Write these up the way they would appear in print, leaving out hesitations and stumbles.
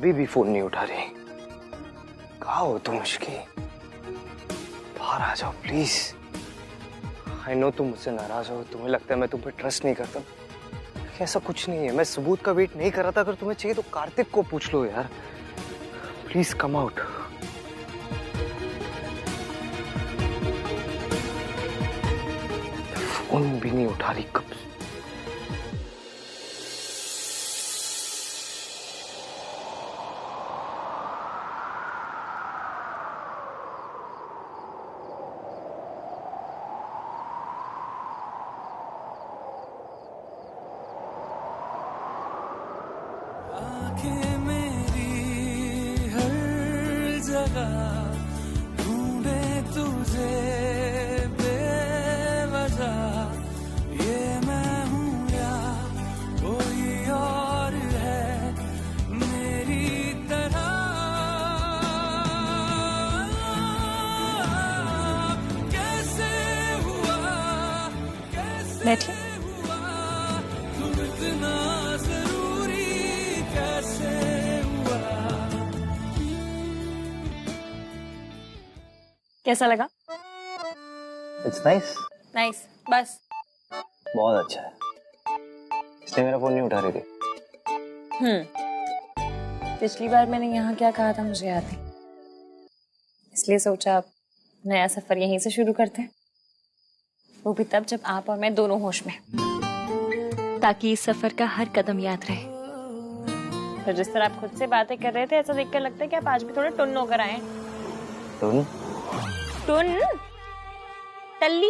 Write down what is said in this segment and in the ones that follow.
अभी भी फोन नहीं उठा रही। कहाँ हो तुम मुश्किल? बाहर आ जाओ प्लीज। आई नो तुम मुझसे नाराज हो, तुम्हें लगता है मैं तुम पे ट्रस्ट नहीं करता। ऐसा कुछ नहीं है, मैं सबूत का वेट नहीं कर रहा था। अगर तुम्हें चाहिए तो कार्तिक को पूछ लो यार। Please come out. फोन भी नहीं उठा रही कब से। ढूंढे तुझे बेवजह, ये मैं हूँ या कोई और है मेरी तरह। कैसे हुआ, कैसे हुआ, तुम इतना जरूरी कैसे हुआ। कैसा लगा? It's nice. नाइस, बस। बहुत अच्छा है। इसलिए मेरा फोन नहीं उठा रही थी। पिछली बार मैंने यहाँ क्या कहा था मुझे याद नहीं, इसलिए सोचा अब नया सफर यहीं से शुरू करते हैं। वो भी तब जब आप और मैं दोनों होश में, ताकि इस सफर का हर कदम याद रहे। तो जिस तरह आप खुद से बातें कर रहे थे, ऐसा देखकर लगता है कि आप आज भी थोड़े टुन्न होकर आए। टुन? टुन? टल्ली?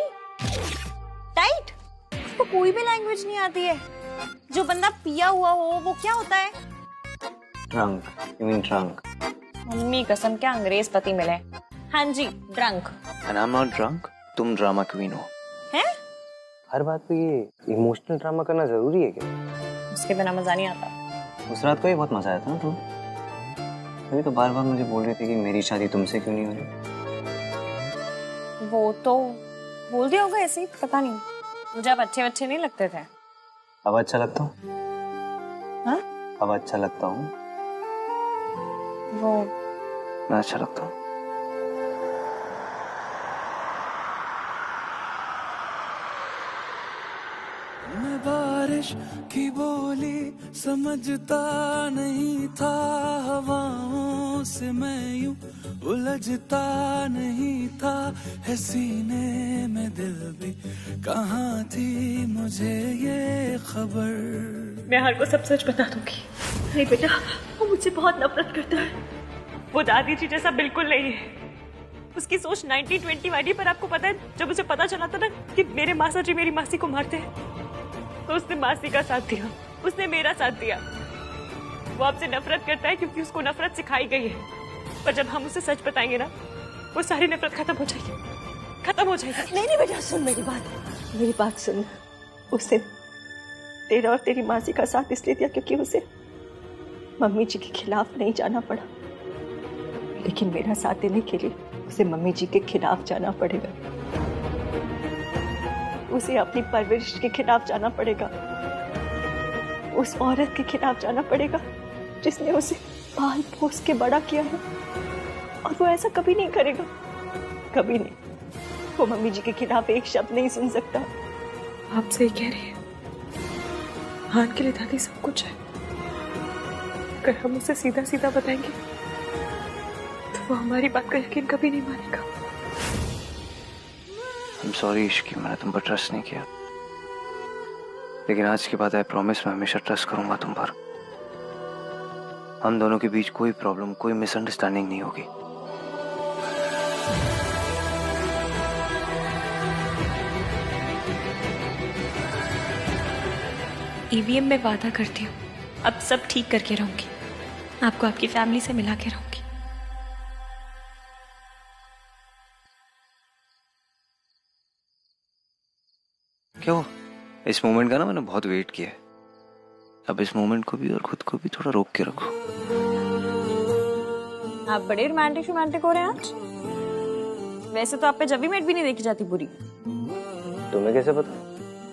टाइट? उसको कोई भी लैंग्वेज नहीं आती है। जो बंदा पिया हुआ हो वो क्या होता है? Drunk. You mean drunk? Mummy कसम, क्या अंग्रेज पति मिले। हाँ जी, drunk. And I am not drunk. तुम ड्रामा क्वीन हो। हैं? हर बात पे ये इमोशनल ड्रामा करना जरूरी है क्या? उसके बिना मजा नहीं आता। उस रात को ही बहुत मजा आया था ना तुम। अभी तो बार बार मुझे बोल रही थी कि मेरी शादी तुमसे क्यों नहीं हो रही। वो तो बोल दिया होगा ऐसे ही, पता नहीं। मुझे अब अच्छे नहीं लगते थे। अब अच्छा लगता हूँ? हाँ? अब अच्छा लगता हूँ? वो मैं अच्छा लगता हूँ? मैं बारिश की बोली समझता नहीं था, हवाओं से मैं यूं उलझता नहीं था। है सीने में दिल भी कहाँ थी मुझे ये खबर। मैं हर को सब सच बता दूंगी। नहीं बेटा, वो मुझसे बहुत नफरत करता है। वो दादी जी जैसा बिल्कुल नहीं है। उसकी सोच 90-20 वाली। पर आपको पता है, जब उसे पता चला था ना कि मेरे मासा जी मेरी मासी को मारते हैं, तो उसने मासी का साथ दिया, उसने मेरा साथ दिया। वो आपसे नफरत करता है क्योंकि उसको नफरत सिखाई गई है। पर जब हम उसे सच बताएंगे ना, वो सारी नफरत खत्म हो जाएगी, खत्म हो जाएगी। नहीं बेटा, सुन मेरी बात सुन। उसे तेरा और तेरी मासी का साथ इसलिए दिया क्योंकि उसे मम्मी जी के खिलाफ नहीं जाना पड़ा, लेकिन मेरा साथ देने के लिए उसे मम्मी जी के खिलाफ जाना पड़ेगा। उसे अपनी परवरिश के खिलाफ जाना पड़ेगा, उस औरत के खिलाफ जाना पड़ेगा जिसने उसे पाल पोस के बड़ा किया है। और वो ऐसा कभी नहीं करेगा, कभी नहीं। वो मम्मी जी के खिलाफ एक शब्द नहीं सुन सकता। आप सही कह रही हैं। हान के लिए दादी सब कुछ है। अगर हम उसे सीधा सीधा बताएंगे तो वो हमारी बात का यकीन कभी नहीं मानेगा। I'm sorry इश्की, मैंने तुम पर ट्रस्ट नहीं किया, लेकिन आज के बाद आई प्रॉमिस मैं हमेशा ट्रस्ट करूंगा तुम पर। हम दोनों के बीच कोई प्रॉब्लम, कोई मिसअंडरस्टैंडिंग नहीं होगी। ईवीएम में वादा करती हूँ, अब सब ठीक करके रहूंगी। आपको आपकी फैमिली से मिला के रहूंगी। क्यों? इस मोमेंट का ना मैंने बहुत वेट किया है। अब इस मोमेंट को भी और खुद को भी थोड़ा रोक के रखो। आप बड़े रोमांटिक हो रहे हैं आज। वैसे तो आप पे जब भी मेट भी नहीं देखी जाती बुरी। तुम्हें कैसे पता?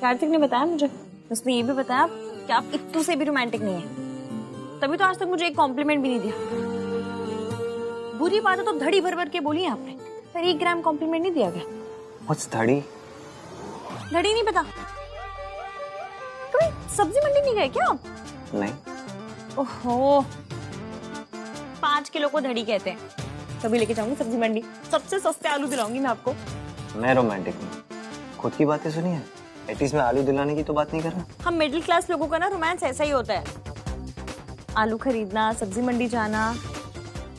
कार्तिक ने बताया मुझे। उसने ये भी बताया कि आप इत्तू से भी रोमांटिक नहीं है। तभी तो आज तक मुझे एक कॉम्प्लीमेंट भी नहीं दिया। बुरी बात है तो धड़ी भर भर के बोली है आपने, पर 1 ग्राम कॉम्प्लीमेंट नहीं दिया गया। What's धड़ी? धड़ी नहीं पता? कभी सब्जी मंडी नहीं गए क्या आप? नहीं। ओहो, 5 किलो को धड़ी कहते हैं। कभी लेके जाऊंगी सब्जी मंडी, सबसे सस्ते आलू दिलाऊंगी मैं आपको। मैं रोमांटिक हूँ, खुद की बातें सुनी है, एटलीस्ट मैं आलू दिलाने की तो बात नहीं कर रहा। हम मिडिल क्लास लोगों का ना रोमांस ऐसा ही होता है, आलू खरीदना, सब्जी मंडी जाना,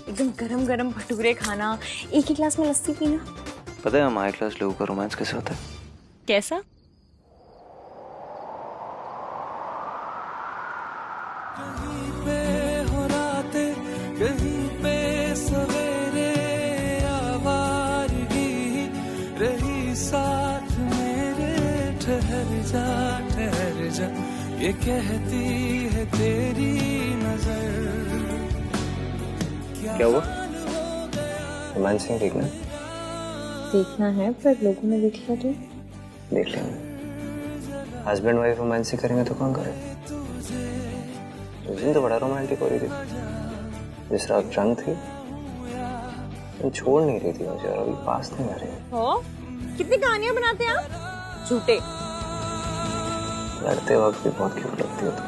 एकदम गरम गरम भटूरे खाना, एक ही ग्लास में लस्सी पीना। पता है हमारे क्लास लोगों का रोमांस कैसे होता है? कैसा? कहीं पे हो रातें, कहीं पे सवेरे, आवारगी रही साथ मेरे। ठहर जा ये कहती है तेरी नजर। क्या हुआ? रोमांसिंग देखना? देखना है, पर लोगों ने देख लिया तो देख लेंगे। हस्बैंड वाइफ रोमांसिंग करेंगे तो कौन करे? उस दिन तो बड़ा रोमांटिक हो रही थी, जिस रात ड्रंक थी वो छोड़ नहीं रही थी मुझे, और अभी पास नहीं आ रही। हो? कितनी कहानियां बनाते हैं आप, झूठे। लड़ते वक्त भी बहुत क्यूट लगती हो तुम।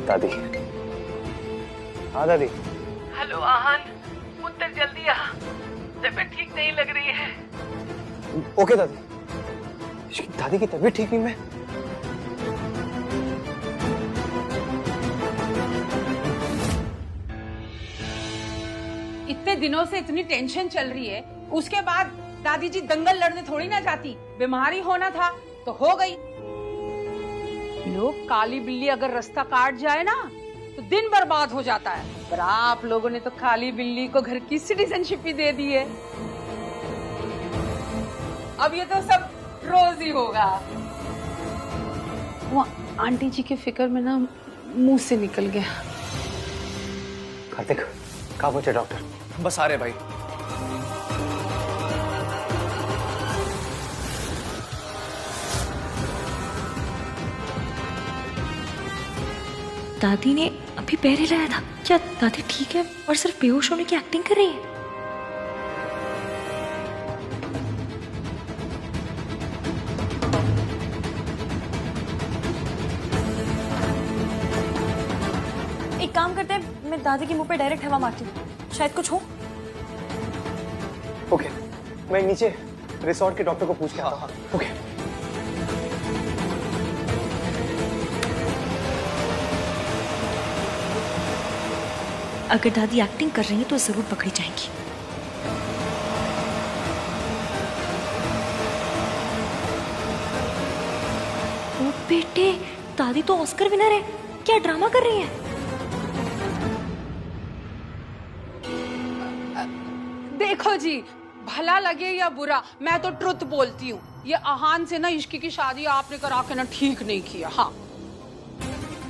दादी, हाँ दादी। हेलो आहान, पुत्र जल्दी आ, तबीयत ठीक नहीं लग रही है। ओके दादी। दादी की तबीयत ठीक नहीं। मैं इतने दिनों से इतनी टेंशन चल रही है, उसके बाद दादी जी दंगल लड़ने थोड़ी ना जाती। बीमारी होना था तो हो गई। लोग काली बिल्ली अगर रास्ता काट जाए ना तो दिन बर्बाद हो जाता है, पर आप लोगों ने तो काली बिल्ली को घर की सिटीजनशिप ही दे दी है। अब ये तो सब रोज ही होगा। वो आंटी जी के फिक्र में ना मुंह से निकल गया। कार्तिक, कहाँ पहुंचे डॉक्टर? बस आ रहे भाई। दादी ने अभी पैर हिलाया था। क्या दादी ठीक है और सिर्फ बेहोश होने की एक्टिंग कर रही है? एक काम करते हैं, मैं दादी के मुंह पे डायरेक्ट हवा मारती हूँ, शायद कुछ हो। ओके, मैं नीचे रिसोर्ट के डॉक्टर को पूछ के आता हूँ। ओके। अगर दादी एक्टिंग कर रही है तो जरूर पकड़ी जाएंगी। ओ बेटे, दादी तो ऑस्कर विनर है, क्या ड्रामा कर रही है? देखो जी, भला लगे या बुरा, मैं तो ट्रुथ बोलती हूँ। ये आहान से ना इश्क की शादी आपने करा के ना ठीक नहीं किया। हाँ,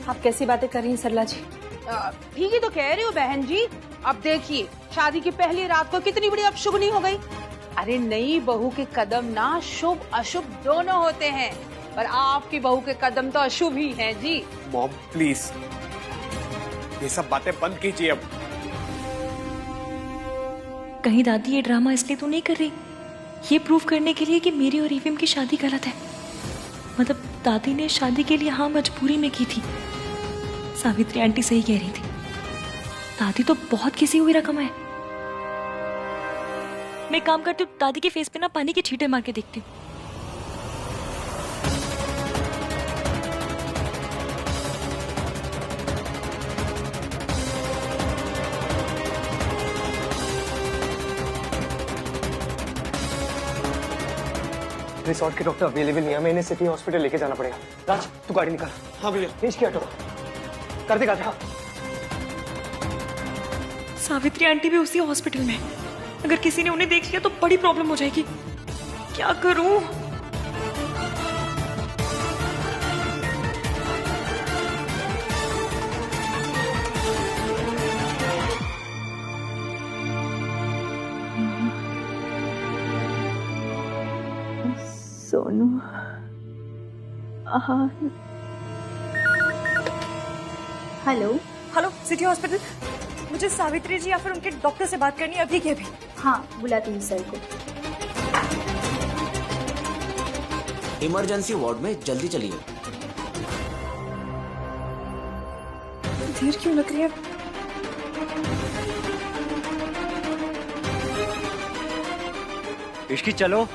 आप कैसी बातें कर रही हैं सरला जी? ठीक ही तो कह रही हो बहन जी। अब देखिए, शादी की पहली रात को कितनी बड़ी अपशुभनी हो गई। अरे नई बहू के कदम ना शुभ अशुभ दोनों होते हैं, पर आपकी बहू के कदम तो अशुभ ही हैं जी। मॉम प्लीज, ये सब बातें बंद कीजिए अब। कहीं दादी ये ड्रामा इसलिए तो नहीं कर रही, ये प्रूव करने के लिए कि मेरी और ईवीएम की शादी गलत है? मतलब दादी ने शादी के लिए हाँ मजबूरी में की थी। सावित्री आंटी सही कह रही थी, दादी तो बहुत किसी हुई रकम है। मैं काम करती हूँ, दादी के फेस पे ना पानी के छींटे मार के देखती हूँ। रिसोर्ट के डॉक्टर अवेलेबल नहीं है, हमें इन्हें सिटी हॉस्पिटल लेके जाना पड़ेगा। राज, तू गाड़ी निकाल। हाँ भैया। तेज की ऑटो कार्तिक आ जा। सावित्री आंटी भी उसी हॉस्पिटल में है। अगर किसी ने उन्हें देख लिया तो बड़ी प्रॉब्लम हो जाएगी। क्या करूं? सोनू, हाँ। हेलो। Hello, city hospital. मुझे सावित्री जी या फिर उनके डॉक्टर से बात करनी है अभी के अभी। हाँ, बुलाती हूँ सर को। इमरजेंसी वार्ड में जल्दी चलिए। देर क्यों लग रही है? इश्की चलो।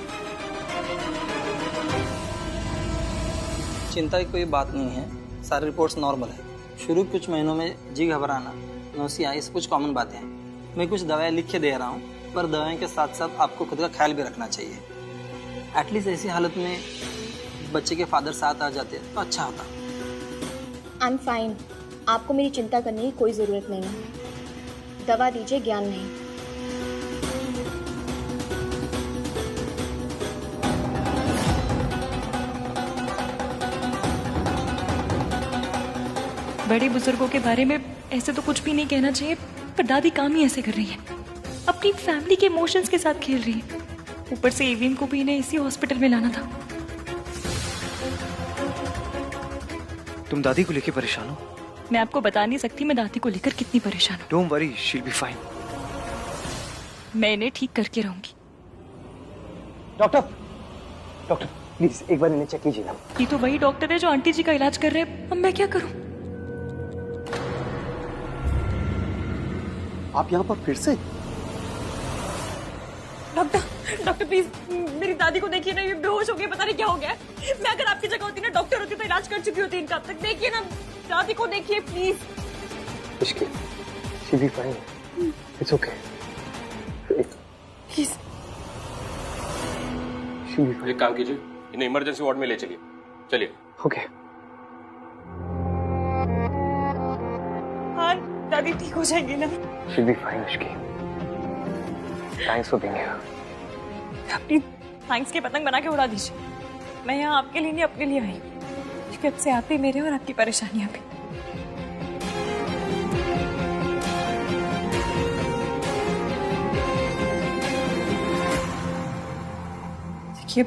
चिंता की कोई बात नहीं है, सारी रिपोर्ट्स नॉर्मल है। शुरू कुछ महीनों में जी घबराना, नौसिया, ये सब कुछ कॉमन बातें हैं। मैं कुछ दवाएं लिख के दे रहा हूँ, पर दवाओं के साथ साथ आपको खुद का ख्याल भी रखना चाहिए। एटलीस्ट ऐसी हालत में बच्चे के फादर साथ आ जाते तो अच्छा होता। आई एम फाइन, आपको मेरी चिंता करने की कोई ज़रूरत नहीं है। दवा दीजिए, ज्ञान नहीं। बड़े बुजुर्गों के बारे में ऐसे तो कुछ भी नहीं कहना चाहिए, पर दादी काम ही ऐसे कर रही है। अपनी फैमिली के इमोशंस के साथ खेल रही है। ऊपर से एवीएम को भी इन्हें इसी हॉस्पिटल में लाना था। तुम दादी को लेकर परेशान हो? मैं आपको बता नहीं सकती मैं दादी को लेकर कितनी परेशान हूँ। Don't worry, she will be fine. मैं इन्हें ठीक करके रहूंगी। डॉक्टर, डॉक्टर प्लीज एक बार इन्हें चेक कीजिए ना। ये तो वही डॉक्टर है जो आंटी जी का इलाज कर रहे हैं। अब मैं क्या करूं? आप यहाँ पर फिर से? डॉक्टर प्लीज मेरी दादी को देखिए ना, ये बेहोश हो गई, पता नहीं क्या हो गया है। मैं अगर आपकी जगह होती ना, डॉक्टर होती तो इलाज कर चुकी होती इनका। अब तक देखिए ना, दादी को देखिए please. Ishki, she will be fine. It's okay. Please she will be fine. एक काम कीजिए, इन्हें इमरजेंसी वार्ड में ले चलिए। चलिए। ओके। हाँ, दादी ठीक हो जाएंगी ना? She will be fine Ishki. Thanks for being here. अपनी थैंक्स की पतंग बना के उड़ा दीजिए। मैं यहाँ आपके लिए नहीं, अपने लिए आई हूँ, क्योंकि अब से आप ही मेरे और आपकी परेशानियां भी। देखिए,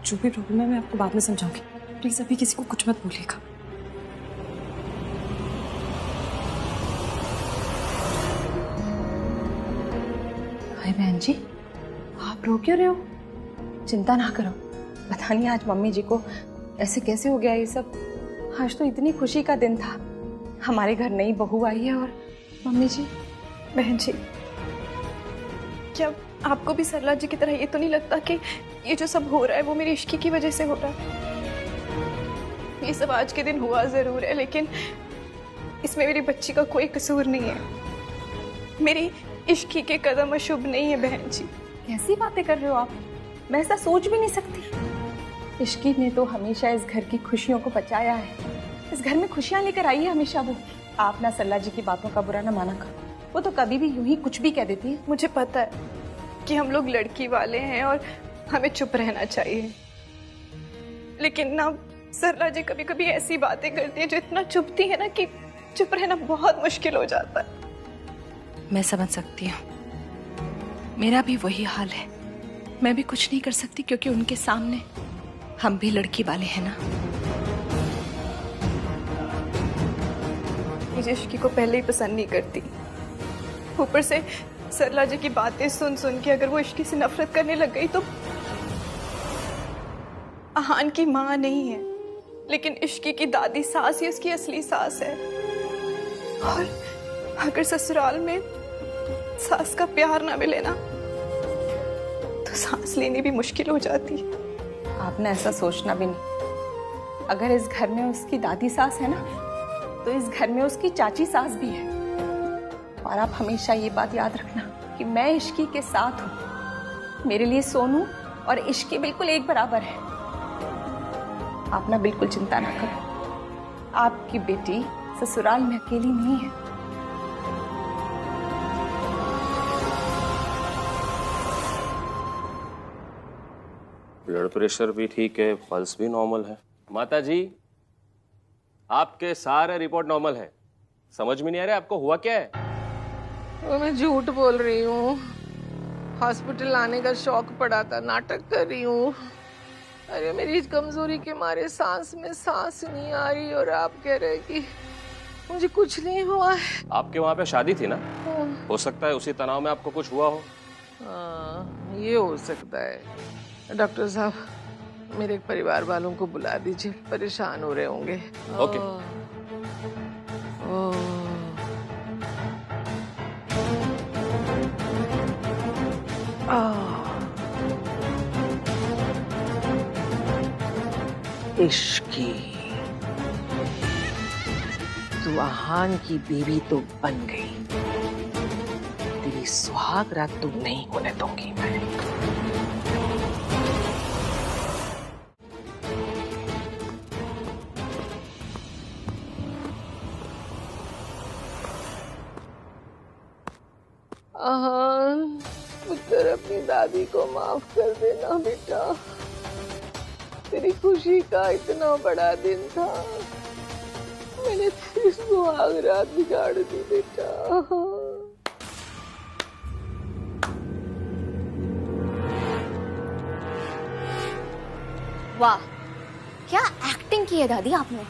जो भी प्रॉब्लम है मैं आपको बाद में समझाऊंगी। प्लीज अभी किसी को कुछ मत बोलिएगा। हाय बहन जी, आप रो क्यों रहे हो? चिंता ना करो, पता नहीं आज मम्मी जी को ऐसे कैसे हो गया ये सब। आज तो इतनी खुशी का दिन था, हमारे घर नई बहू आई है। और मम्मी जी, बहन जी, क्या आपको भी सरला जी की तरह ये तो नहीं लगता कि ये जो सब हो रहा है वो मेरी इश्की की वजह से हो रहा है? ये सब आज के दिन हुआ जरूर है, लेकिन इसमें मेरी बच्ची का कोई कसूर नहीं है। मेरी इश्की के कदम अशुभ नहीं है बहन जी। कैसी बातें कर रहे हो आप? मैं ऐसा सोच भी नहीं सकती। इश्की ने तो हमेशा इस घर की खुशियों को बचाया है, इस घर में खुशियां लेकर आई है हमेशा वो। आप ना सरला जी की बातों का बुरा ना माना करो, वो तो कभी भी यूं ही कुछ भी कह देती है। मुझे पता है कि हम लोग लड़की वाले हैं और हमें चुप रहना चाहिए, लेकिन ना सरला जी कभी कभी ऐसी बातें करती है जो इतना चुभती है ना कि चुप रहना बहुत मुश्किल हो जाता है। मैं समझ सकती हूँ, मेरा भी वही हाल है। मैं भी कुछ नहीं कर सकती क्योंकि उनके सामने हम भी लड़की वाले हैं ना। मुझे इश्की को पहले ही पसंद नहीं करती, ऊपर से सरला जी की बातें सुन सुन के अगर वो इश्की से नफरत करने लग गई तो। आहान की माँ नहीं है, लेकिन इश्की की दादी सास ही उसकी असली सास है। और अगर ससुराल में सास का प्यार ना मिले ना तो सांस लेनी भी मुश्किल हो जाती है। आपने ऐसा सोचना भी नहीं। अगर इस घर में उसकी दादी सास है ना, तो इस घर में उसकी चाची सास भी है। और आप हमेशा ये बात याद रखना कि मैं इश्की के साथ हूँ। मेरे लिए सोनू और इश्की बिल्कुल एक बराबर है। आप ना बिल्कुल चिंता ना करो, आपकी बेटी ससुराल में अकेली नहीं है। ब्लड प्रेशर भी ठीक है, पल्स भी नॉर्मल है। माता जी, आपके सारे रिपोर्ट नॉर्मल है। समझ में नहीं आ रहा आपको हुआ क्या है? मैं झूठ बोल रही हूँ। हॉस्पिटल आने का शौक पड़ा था, नाटक कर रही हूँ। अरे मेरी इस कमजोरी के मारे सांस में सांस नहीं आ रही और आप कह रहे कि मुझे कुछ नहीं हुआ है। आपके वहाँ पे शादी थी ना, हो सकता है उसी तनाव में आपको कुछ हुआ हो। हाँ, ये हो सकता है। डॉक्टर साहब, मेरे परिवार वालों को बुला दीजिए, परेशान हो रहे होंगे। ओके। इश्की तू आहान की बीवी तो बन गई, तेरी सुहाग रात तो नहीं होने दूंगी मैं। आहान, पुत्र अपनी दादी को माफ कर देना बेटा। तेरी खुशी का इतना बड़ा दिन था, मैंने तेरी सुहाग रात बिगाड़ दी बेटा। वाह, क्या एक्टिंग की है दादी आपने।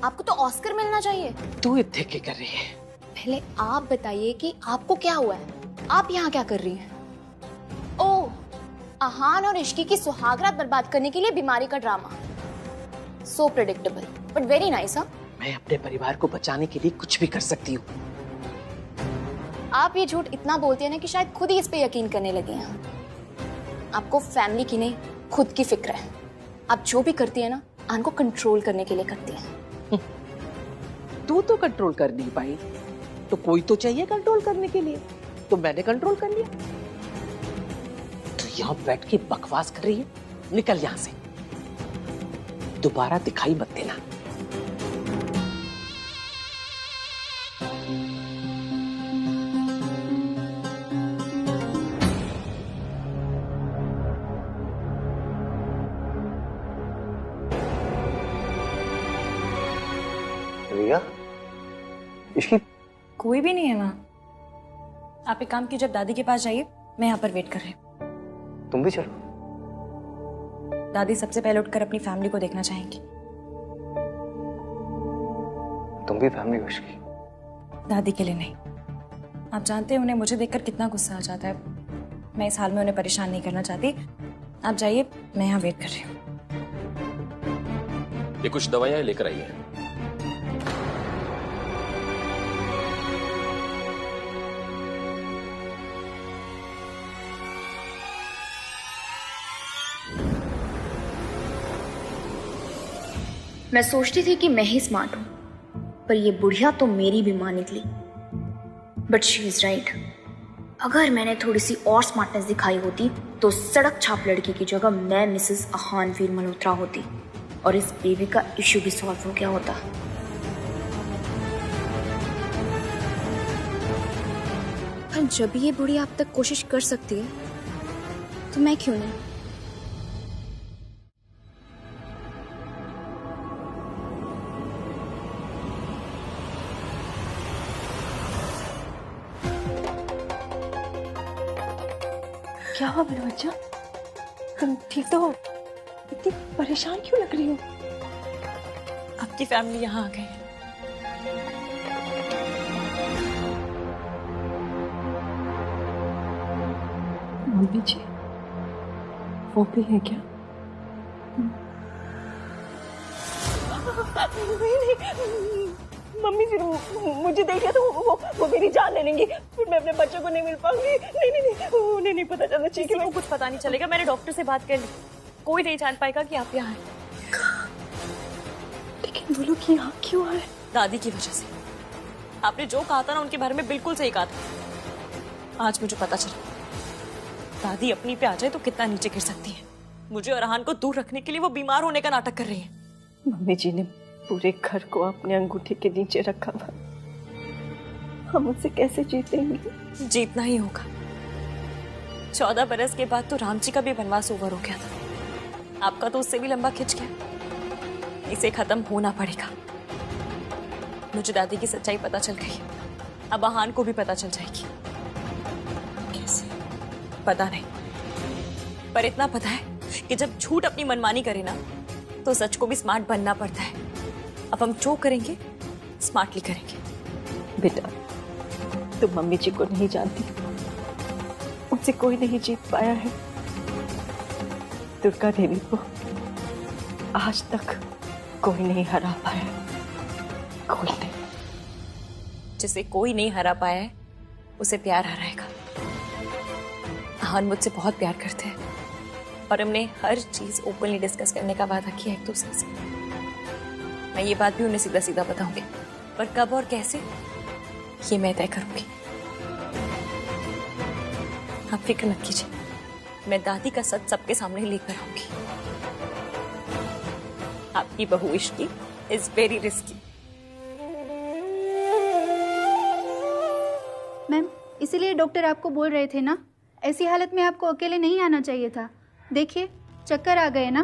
आपको तो ऑस्कर मिलना चाहिए। तू इतने क्या कर रही है? पहले आप बताइए कि आपको क्या हुआ है, आप यहाँ क्या कर रही हैं? ओह, आहान और इश्की की सुहागरात बर्बाद करने के लिए बीमारी का drama. So predictable but very nice. मैं अपने परिवार को बचाने के लिए कुछ भी कर सकती हूँ। आप ये झूठ इतना बोलते हैं ना कि शायद खुद ही इस पे यकीन करने लगे हैं। आपको फैमिली की नहीं, खुद की फिक्र है। आप जो भी करती है ना, आहान को कंट्रोल करने के लिए करती है। तू तो कंट्रोल कर नहीं पाई, तो कोई तो चाहिए कंट्रोल करने के लिए, तो मैंने कंट्रोल कर लिया। तो यहाँ बैठ के बकवास कर रही है, निकल यहाँ से, दोबारा दिखाई मत देना। रिया, इसकी कोई भी नहीं है वहाँ। आप एक काम कीजिए, दादी के पास जाइए, मैं यहाँ पर वेट कर रही हूँ। तुम भी चलो। दादी सबसे पहले उठकर अपनी फैमिली को देखना चाहेंगी। तुम भी फैमिली हो इसकी? दादी के लिए नहीं। आप जानते हैं उन्हें मुझे देखकर कितना गुस्सा आ जाता है। मैं इस हाल में उन्हें परेशान नहीं करना चाहती। आप जाइए, मैं यहाँ वेट कर रही हूँ। ये कुछ दवाइयाँ लेकर आई है। मैं सोचती थी कि मैं ही स्मार्ट हूं, पर ये बुढ़िया तो मेरी भी मां निकली। But she is right. अगर मैंने थोड़ी सी और स्मार्टनेस दिखाई होती तो सड़क छाप लड़की की जगह मैं मिसेस आहान वीर मल्होत्रा होती और इस बेबी का इश्यू भी सॉल्व हो गया होता। पर जब ये बुढ़िया अब तक कोशिश कर सकती है तो मैं क्यों नहीं? क्या हुआ मेरा बच्चा? तुम ठीक तो हो? इतनी परेशान क्यों लग रही हो? आपकी फैमिली यहाँ आ गई है। मम्मी जी, वो भी है क्या? नहीं, मम्मी जी मुझे देखा तो वो मेरी जान ले लेंगी, फिर मैं अपने बच्चों को नहीं मिल पाऊंगी। नहीं, उन्हें नहीं पता चलना चाहिए। किसी को कुछ पता नहीं चलेगा। मैंने डॉक्टर से बात कर ली, कोई नहीं जान पाएगा कि आप यहाँ हैं। लेकिन वो लोग यहाँ क्यों आए? दादी की वजह से। आपने जो कहा था ना उनके बारे में, बिल्कुल सही कहा था। आज मुझे पता चला दादी अपनी पे आ जाए तो कितना नीचे गिर सकती है। मुझे और आहान को दूर रखने के लिए वो बीमार होने का नाटक कर रही है। मम्मी जी ने पूरे घर को अपने अंगूठे के नीचे रखा था। हम उससे कैसे जीतेंगे? जीतना ही होगा। 14 बरस के बाद तो राम जी का भी वनवास ओवर हो गया था, आपका तो उससे भी लंबा खिंच गया। इसे खत्म होना पड़ेगा। मुझे दादी की सच्चाई पता चल गई, अब आहान को भी पता चल जाएगी। कैसे पता नहीं, पर इतना पता है कि जब झूठ अपनी मनमानी करे ना तो सच को भी स्मार्ट बनना पड़ता है। अब हम जो करेंगे स्मार्टली करेंगे। बेटा, तुम मम्मी जी को नहीं जानती, उनसे कोई नहीं जीत पाया है। दुर्गा देवी को आज तक कोई नहीं हरा पाया, कोई नहीं। जिसे कोई नहीं हरा पाया है उसे प्यार हराएगा। आहान मुझसे बहुत प्यार करते हैं और हमने हर चीज ओपनली डिस्कस करने का वादा किया एक दूसरे से। मैं ये बात भी उन्हें सीधा सीधा बताऊंगी, पर कब और कैसे ये मैं तय करूंगी। आप फिक्र मत कीजिए, मैं दादी का सच सबके सामने लेकर आऊंगी। आपकी बहू Ishki is very risky. Ma'am, इसीलिए डॉक्टर आपको बोल रहे थे ना, ऐसी हालत में आपको अकेले नहीं आना चाहिए था। देखिए, चक्कर आ गए ना।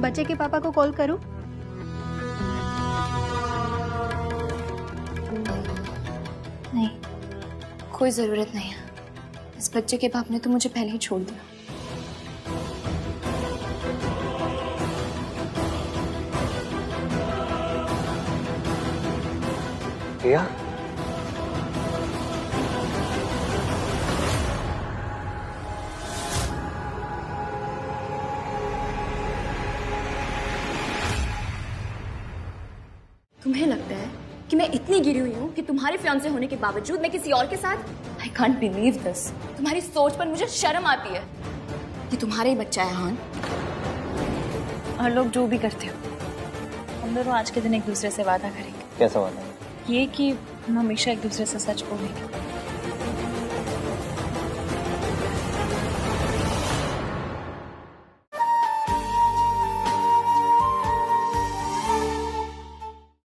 बच्चे के पापा को कॉल करूं? नहीं, कोई जरूरत नहीं है। इस बच्चे के बाप ने तो मुझे पहले ही छोड़ दिया। रिया, तुम्हें लगता है कि मैं इतनी गिरी हुई हूँ कि तुम्हारे फियांसे होने के बावजूद मैं किसी और के साथ? I can't believe this. तुम्हारी सोच पर मुझे शर्म आती है। ये तुम्हारा ही बच्चा है आहान। और लोग जो भी करते हो, हम दोनों आज के दिन एक दूसरे से वादा करेंगे। कैसा वादा? ये कि हम हमेशा एक दूसरे से सच बोलेंगे।